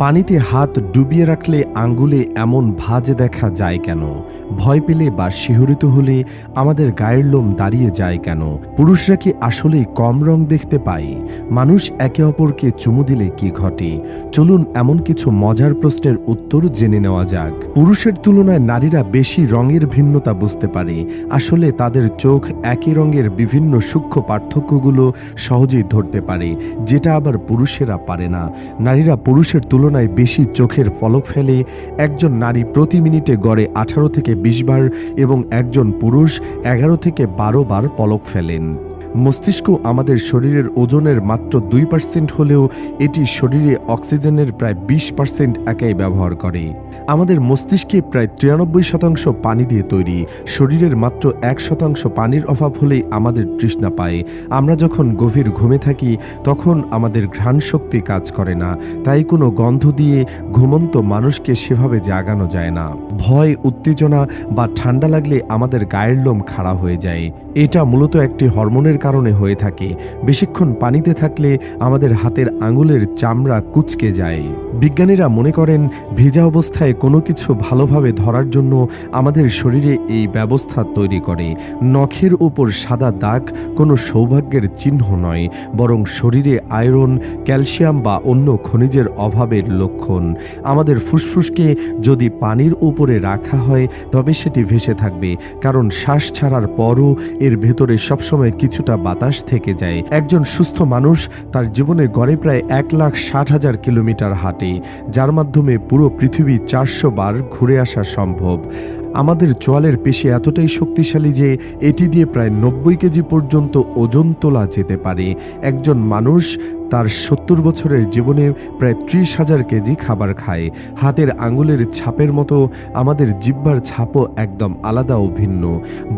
পানিতে হাত ডুবিয়ে রাখলে আঙ্গুলে এমন ভাঁজ দেখা যায় কেন? ভয় পেলে বা শিহরিত হলে আমাদের গায়ের লোম দাঁড়িয়ে যায় কেন? পুরুষরা কি আসলেই কম রং দেখতে পায়? মানুষ একে অপরকে চুমু দিলে কি ঘটে? চলুন এমন কিছু মজার প্রশ্নের উত্তর জেনে নেওয়া যাক। পুরুষের তুলনায় নারীরা বেশি রঙের ভিন্নতা বুঝতে পারে। আসলে তাদের চোখ একই রঙের বিভিন্ন সূক্ষ্ম পার্থক্যগুলো সহজেই ধরতে পারে, যেটা আবার পুরুষেরা পারে না। নারীরা পুরুষের তুলনায় বেশি চোখের পলক ফেলে। একজন নারী প্রতি মিনিটে গড়ে 18 থেকে 20 বার এবং একজন পুরুষ 11 থেকে 12 বার পলক ফেলেন। মস্তিষ্ক আমাদের শরীরের ওজনের মাত্র 2% হলেও এটি শরীরে অক্সিজেনের প্রায় 20% একাই ব্যবহার করে। আমাদের মস্তিষ্কে প্রায় 93% পানি দিয়ে তৈরি। শরীরের মাত্র 1% পানির অভাব হলেই আমাদের তৃষ্ণা পায়। আমরা যখন গভীর ঘুমে থাকি তখন আমাদের ঘ্রাণ শক্তি কাজ করে না, তাই কোনো গন্ধ দিয়ে ঘুমন্ত মানুষকে সেভাবে জাগানো যায় না। ভয়, উত্তেজনা বা ঠান্ডা লাগলে আমাদের গায়ের লোম খাড়া হয়ে যায়। এটা মূলত একটি হরমোনের কারণে হয়ে থাকে। বেশিক্ষণ পানিতে থাকলে আমাদের হাতের আঙুলের চামড়া কুঁচকে যায়। বিজ্ঞানীরা মনে করেন ভেজা অবস্থায় কোনো কিছু ভালোভাবে ধরার জন্য আমাদের শরীরে এই ব্যবস্থা তৈরি করে। নখের উপর সাদা দাগ কোনো সৌভাগ্যের চিহ্ন নয়, বরং শরীরে আয়রন, ক্যালসিয়াম বা অন্য খনিজের অভাবের লক্ষণ। আমাদের ফুসফুসকে যদি পানির উপরে রাখা হয় তবে সেটি ভেসে থাকবে, কারণ শ্বাস ছাড়ার পরও এর ভেতরে সবসময় কিছুটা বাতাস থেকে যায়। একজন সুস্থ মানুষ তার জীবনে গড়ে প্রায় 1,60,000 কিলোমিটার হাঁটে, যার মাধ্যমে পুরো পৃথিবী 400 বার ঘুরে আসা সম্ভব। আমাদের চোয়ালের পেশি এতটাই শক্তিশালী যে এটি দিয়ে প্রায় 90 কেজি পর্যন্ত ওজন তোলা যেতে পারে। একজন মানুষ তার 70 বছরের জীবনে প্রায় 30,000 কেজি খাবার খায়। হাতের আঙুলের ছাপের মতো আমাদের জিহ্বার ছাপও একদম আলাদা ও ভিন্ন।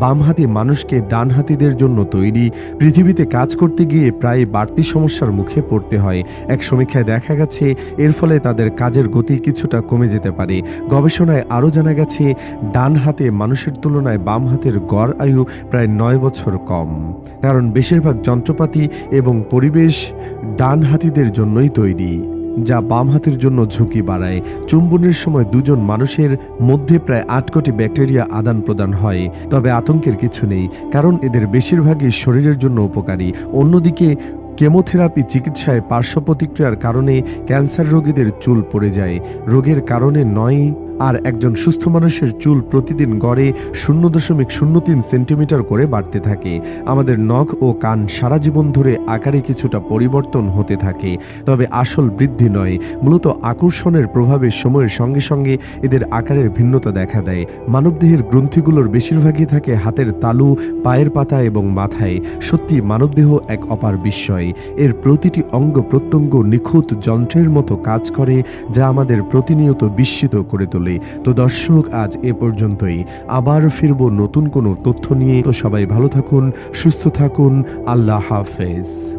বামহাতি মানুষকে ডানহাতিদের জন্য তৈরি। পৃথিবীতে কাজ করতে গিয়ে প্রায় বাড়তি সমস্যার মুখে পড়তে হয়। এক সমীক্ষায় দেখা গেছে এর ফলে তাদের কাজের গতি কিছুটা কমে যেতে পারে। গবেষণায় আরও জানা গেছে ডান হাতে মানুষের তুলনায় বাম হাতের গড় আয়ু প্রায় 9 বছর কম, কারণ বেশিরভাগ যন্ত্রপাতি এবং পরিবেশ ডান হাতিদের জন্যই তৈরি, যা বাম হাতের জন্য ঝুঁকি বাড়ায়। চুম্বনের সময় দুজন মানুষের মধ্যে প্রায় 8 কোটি ব্যাকটেরিয়া আদান প্রদান হয়, তবে আতঙ্কের কিছু নেই, কারণ এদের বেশিরভাগই শরীরের জন্য উপকারী। অন্যদিকে কেমোথেরাপি চিকিৎসায় পার্শ্ব প্রতিক্রিয়ার কারণে ক্যান্সার রোগীদের চুল পড়ে যায়, রোগের কারণে নয়। আর একজন সুস্থ মানুষের চুল প্রতিদিন গড়ে 0.03 সেন্টিমিটার করে বাড়তে থাকে। আমাদের নখ ও কান সারা জীবন ধরে আকারে কিছুটা পরিবর্তন হতে থাকে, তবে আসল বৃদ্ধি নয়। মূলত আকর্ষণের প্রভাবে সময়ের সঙ্গে সঙ্গে এদের আকারের ভিন্নতা দেখা দেয়। মানবদেহের গ্রন্থিগুলোর বেশিরভাগই থাকে হাতের তালু, পায়ের পাতা এবং মাথায়। সত্যি মানবদেহ এক অপার বিস্ময়। এর প্রতিটি অঙ্গ প্রত্যঙ্গ নিখুঁত যন্ত্রের মতো কাজ করে, যা আমাদের প্রতিনিয়ত বিস্মিত করে তোলে। তো দর্শক, আজ এ পর্যন্তই। আবার ফিরবো নতুন কোনো তথ্য নিয়ে। তো সবাই ভালো থাকুন, সুস্থ থাকুন। আল্লাহ হাফেজ।